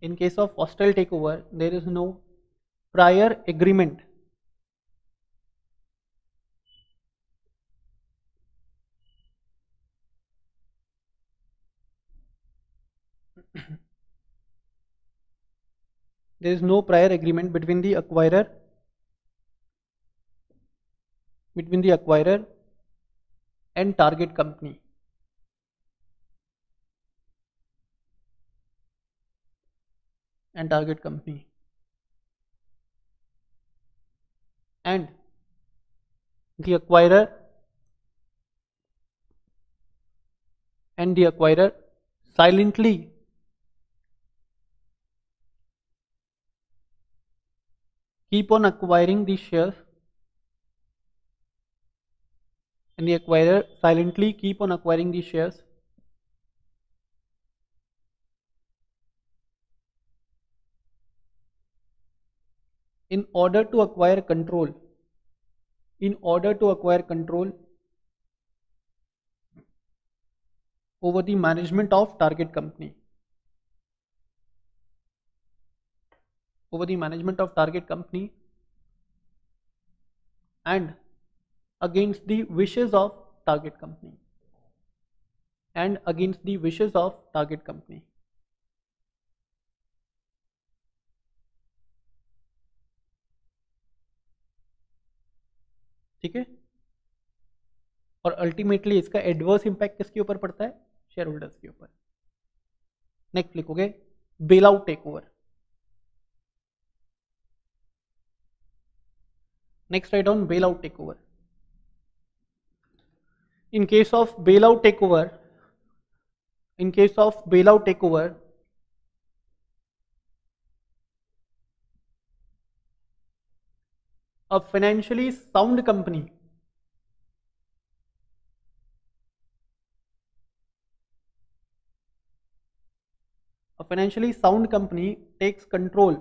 in case of hostile takeover there is no prior agreement there is no prior agreement between the acquirer and target company. And the acquirer silently keep on acquiring the shares, and the acquirer silently keep on acquiring the shares in order to acquire control, over the management of target company, and against the wishes of target company, ठीक है। और ultimately इसका adverse impact किसके ऊपर पड़ता है? Share holders के ऊपर। नेक्स्ट लिखोगे bail out take over. Next write down bail out take over. In case of bailout takeover, a financially sound company takes control.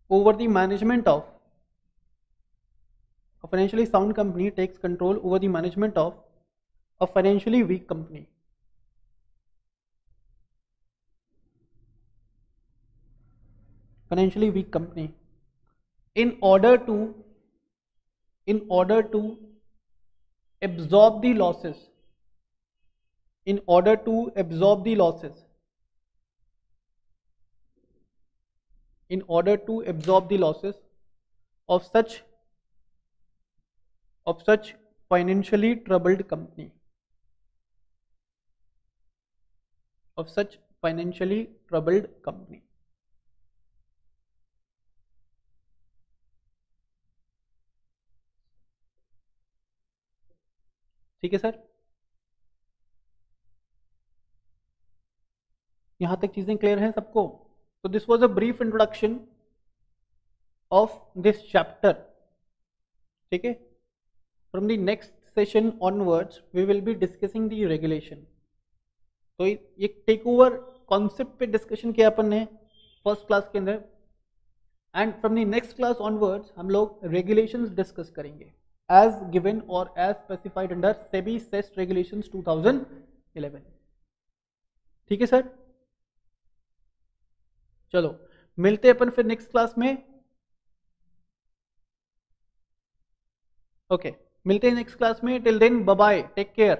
Over the management of a financially weak company. In order to absorb the losses, of such financially troubled company, ठीक है sir. यहां तक चीजें clear हैं सबको? तो this was a brief introduction of this chapter, ठीक है। From the next session onwards we will be discussing the regulation. तो ये टेक ओवर कॉन्सेप्ट पे डिस्कशन किया अपन ने फर्स्ट क्लास के अंदर, and from the next class onwards हम लोग रेगुलेशंस डिस्कस करेंगे as given or as specified under SEBI CEST regulations 2011, ठीक है सर। चलो मिलते हैं अपन फिर नेक्स्ट क्लास में। ओके, मिलते हैं नेक्स्ट क्लास में। Till then bye bye, take care.